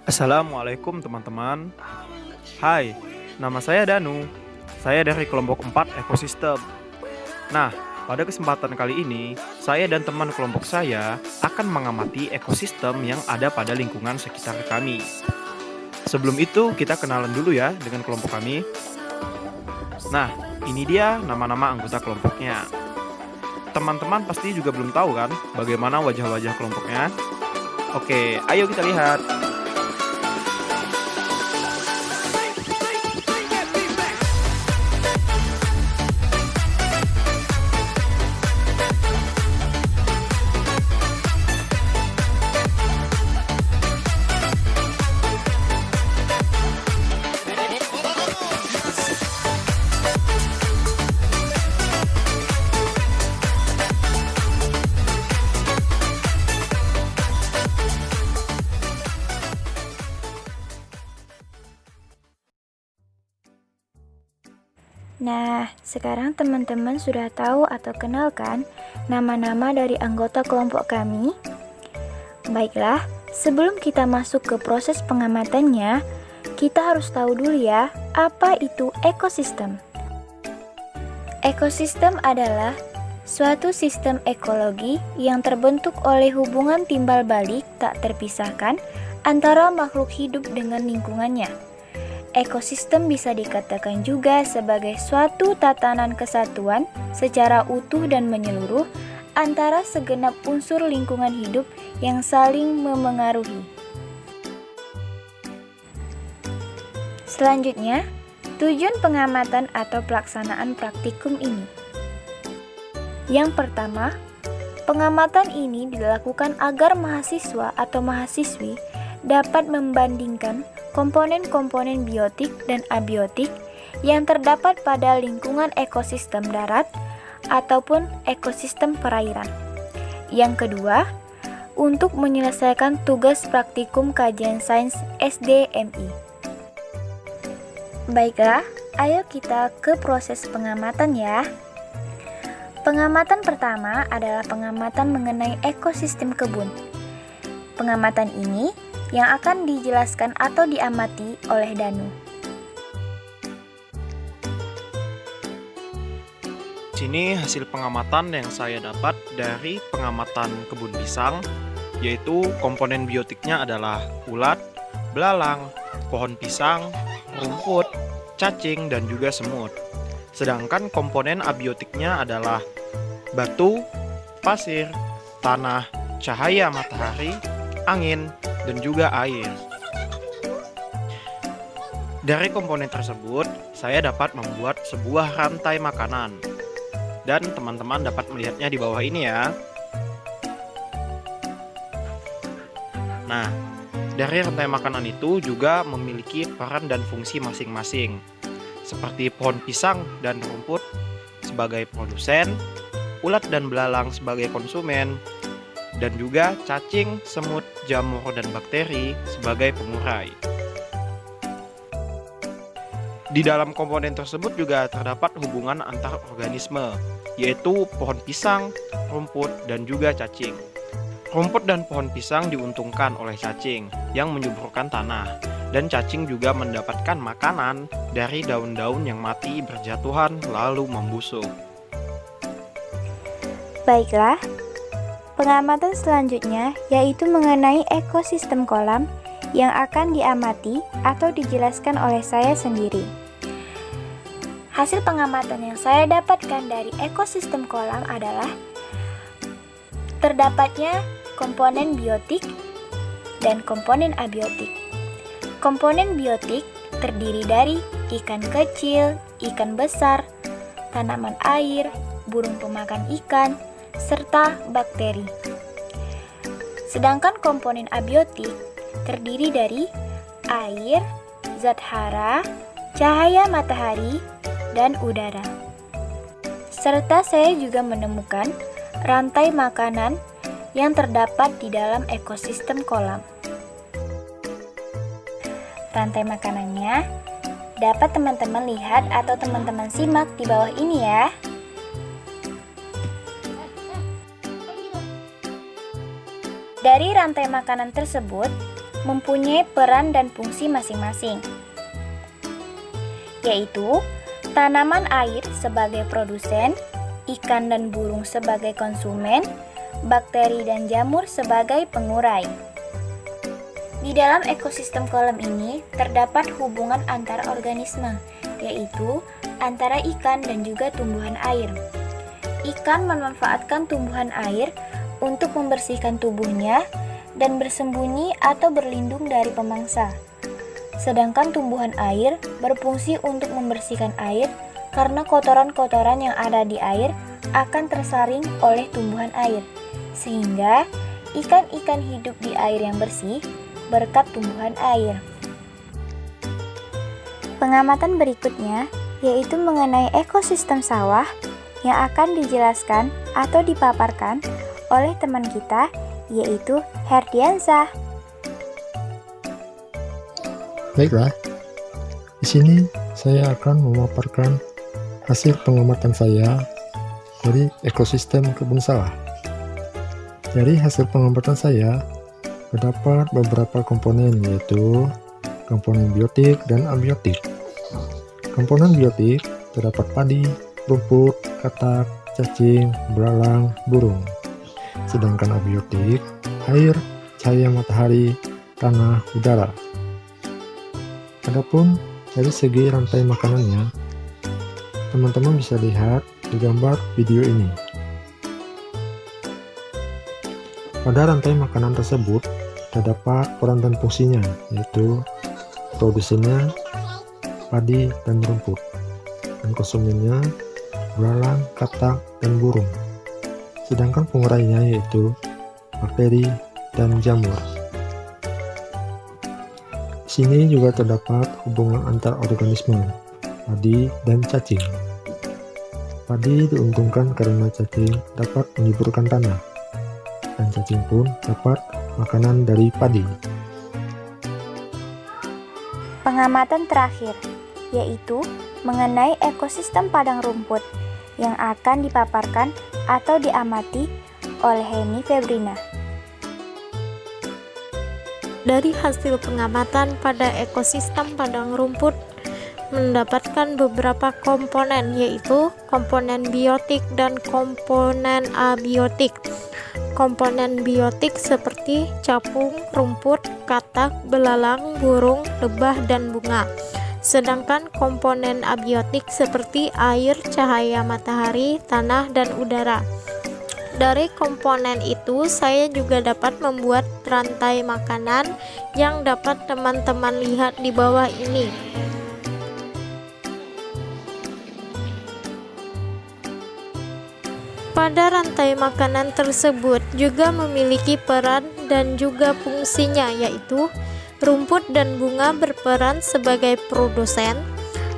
Assalamualaikum teman-teman. Hai, nama saya Danu. Saya dari kelompok 4 ekosistem. Nah, pada kesempatan kali ini, saya dan teman kelompok saya akan mengamati ekosistem yang ada pada lingkungan sekitar kami. Sebelum itu, kita kenalan dulu ya dengan kelompok kami. Nah, ini dia nama-nama anggota kelompoknya. Teman-teman pasti juga belum tahu kan bagaimana wajah-wajah kelompoknya? Oke, ayo kita lihat. Nah, sekarang teman-teman sudah tahu atau kenal kan nama-nama dari anggota kelompok kami? Baiklah, sebelum kita masuk ke proses pengamatannya, kita harus tahu dulu ya, apa itu ekosistem. Ekosistem adalah suatu sistem ekologi yang terbentuk oleh hubungan timbal balik tak terpisahkan antara makhluk hidup dengan lingkungannya. Ekosistem bisa dikatakan juga sebagai suatu tatanan kesatuan secara utuh dan menyeluruh antara segenap unsur lingkungan hidup yang saling memengaruhi. Selanjutnya, tujuan pengamatan atau pelaksanaan praktikum ini. Yang pertama, pengamatan ini dilakukan agar mahasiswa atau mahasiswi dapat membandingkan komponen-komponen biotik dan abiotik yang terdapat pada lingkungan ekosistem darat ataupun ekosistem perairan. Yang kedua, untuk menyelesaikan tugas praktikum kajian sains SDMI. Baiklah, ayo kita ke proses pengamatan ya. Pengamatan pertama adalah pengamatan mengenai ekosistem kebun. Pengamatan ini yang akan dijelaskan atau diamati oleh Danu. Sini hasil pengamatan yang saya dapat dari pengamatan kebun pisang, yaitu komponen biotiknya adalah ulat, belalang, pohon pisang, rumput, cacing, dan juga semut. Sedangkan komponen abiotiknya adalah batu, pasir, tanah, cahaya matahari, angin, dan juga air. Dari komponen tersebut, saya dapat membuat sebuah rantai makanan. Dan teman-teman dapat melihatnya di bawah ini ya. Nah, dari rantai makanan itu juga memiliki peran dan fungsi masing-masing. Seperti pohon pisang dan rumput sebagai produsen, ulat dan belalang sebagai konsumen, dan juga cacing, semut, jamur, dan bakteri sebagai pengurai. Di dalam komponen tersebut juga terdapat hubungan antar organisme, yaitu pohon pisang, rumput, dan juga cacing. Rumput dan pohon pisang diuntungkan oleh cacing yang menyuburkan tanah, dan cacing juga mendapatkan makanan dari daun-daun yang mati berjatuhan lalu membusuk. Baiklah, pengamatan selanjutnya yaitu mengenai ekosistem kolam yang akan diamati atau dijelaskan oleh saya sendiri. Hasil pengamatan yang saya dapatkan dari ekosistem kolam adalah terdapatnya komponen biotik dan komponen abiotik. Komponen biotik terdiri dari ikan kecil, ikan besar, tanaman air, burung pemakan ikan, serta bakteri. Sedangkan komponen abiotik terdiri dari air, zat hara, cahaya matahari, dan udara. Serta saya juga menemukan rantai makanan yang terdapat di dalam ekosistem kolam. Rantai makanannya dapat teman-teman lihat atau teman-teman simak di bawah ini ya. Dari rantai makanan tersebut, mempunyai peran dan fungsi masing-masing, yaitu tanaman air sebagai produsen, ikan dan burung sebagai konsumen, bakteri dan jamur sebagai pengurai. Di dalam ekosistem kolam ini terdapat hubungan antar organisme, yaitu antara ikan dan juga tumbuhan air. Ikan memanfaatkan tumbuhan air untuk membersihkan tubuhnya dan bersembunyi atau berlindung dari pemangsa. Sedangkan tumbuhan air berfungsi untuk membersihkan air karena kotoran-kotoran yang ada di air akan tersaring oleh tumbuhan air, sehingga ikan-ikan hidup di air yang bersih berkat tumbuhan air. Pengamatan berikutnya yaitu mengenai ekosistem sawah yang akan dijelaskan atau dipaparkan oleh teman kita, yaitu Herdiansah. Baiklah, di sini saya akan memaparkan hasil pengamatan saya dari ekosistem kebun sawah. Dari hasil pengamatan saya, terdapat beberapa komponen, yaitu komponen biotik dan abiotik. Komponen biotik terdapat padi, rumput, katak, cacing, belalang, burung. Sedangkan abiotik, air, cahaya matahari, tanah, udara. Adapun dari segi rantai makanannya, teman-teman bisa lihat di gambar video ini. Pada rantai makanan tersebut, terdapat peran dan fungsinya, yaitu produsennya padi dan rumput, dan konsumennya belalang, katak, dan burung. Sedangkan pengurainya yaitu bakteri dan jamur. Di sini juga terdapat hubungan antar organisme, padi dan cacing. Padi diuntungkan karena cacing dapat menyuburkan tanah, dan cacing pun dapat makanan dari padi. Pengamatan terakhir yaitu mengenai ekosistem padang rumput yang akan dipaparkan atau diamati oleh Heni Febrina. Dari hasil pengamatan pada ekosistem padang rumput mendapatkan beberapa komponen, yaitu komponen biotik dan komponen abiotik. Komponen biotik seperti capung, rumput, katak, belalang, burung, lebah, dan bunga. Sedangkan komponen abiotik seperti air, cahaya matahari, tanah, dan udara. Dari komponen itu saya juga dapat membuat rantai makanan yang dapat teman-teman lihat di bawah ini. Pada rantai makanan tersebut juga memiliki peran dan juga fungsinya, yaitu rumput dan bunga berperan sebagai produsen,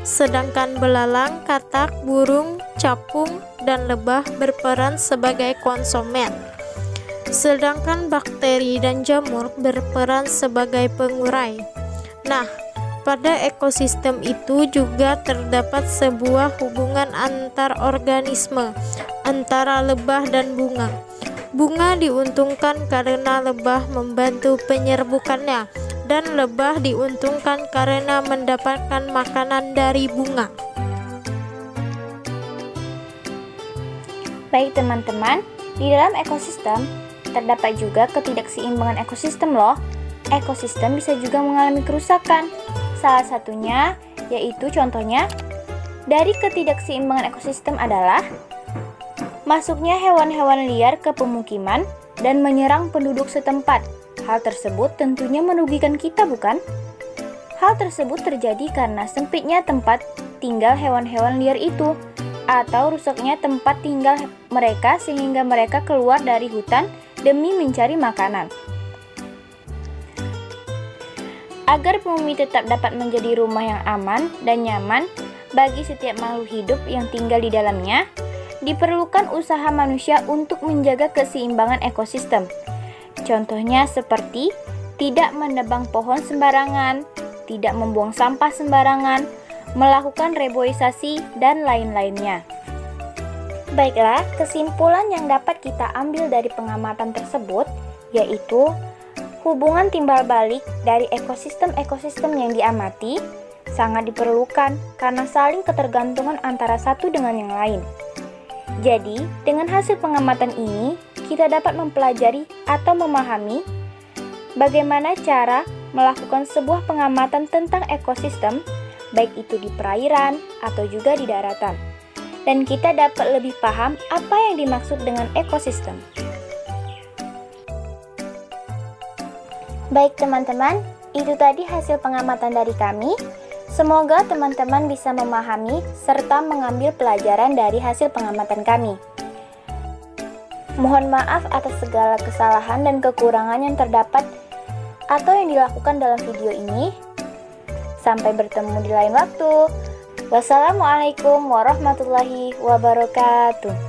sedangkan belalang, katak, burung, capung, dan lebah berperan sebagai konsumen. Sedangkan bakteri dan jamur berperan sebagai pengurai. Nah, pada ekosistem itu juga terdapat sebuah hubungan antar organisme antara lebah dan bunga. Bunga diuntungkan karena lebah membantu penyerbukannya, dan lebah diuntungkan karena mendapatkan makanan dari bunga. Baik teman-teman, di dalam ekosistem terdapat juga ketidakseimbangan ekosistem loh. Ekosistem bisa juga mengalami kerusakan. Salah satunya yaitu contohnya dari ketidakseimbangan ekosistem adalah masuknya hewan-hewan liar ke pemukiman dan menyerang penduduk setempat. Hal tersebut tentunya merugikan kita, bukan? Hal tersebut terjadi karena sempitnya tempat tinggal hewan-hewan liar itu, atau rusaknya tempat tinggal mereka sehingga mereka keluar dari hutan demi mencari makanan. Agar bumi tetap dapat menjadi rumah yang aman dan nyaman bagi setiap makhluk hidup yang tinggal di dalamnya, diperlukan usaha manusia untuk menjaga keseimbangan ekosistem. Contohnya seperti tidak menebang pohon sembarangan, tidak membuang sampah sembarangan, melakukan reboisasi, dan lain-lainnya. Baiklah, kesimpulan yang dapat kita ambil dari pengamatan tersebut yaitu Hubungan timbal balik dari ekosistem-ekosistem yang diamati sangat diperlukan karena saling ketergantungan antara satu dengan yang lain. Jadi, dengan hasil pengamatan ini, kita dapat mempelajari atau memahami bagaimana cara melakukan sebuah pengamatan tentang ekosistem, baik itu di perairan atau juga di daratan. Dan kita dapat lebih paham apa yang dimaksud dengan ekosistem. Baik teman-teman, itu tadi hasil pengamatan dari kami. Semoga teman-teman bisa memahami serta mengambil pelajaran dari hasil pengamatan kami. Mohon maaf atas segala kesalahan dan kekurangan yang terdapat atau yang dilakukan dalam video ini. Sampai bertemu di lain waktu. Wassalamualaikum warahmatullahi wabarakatuh.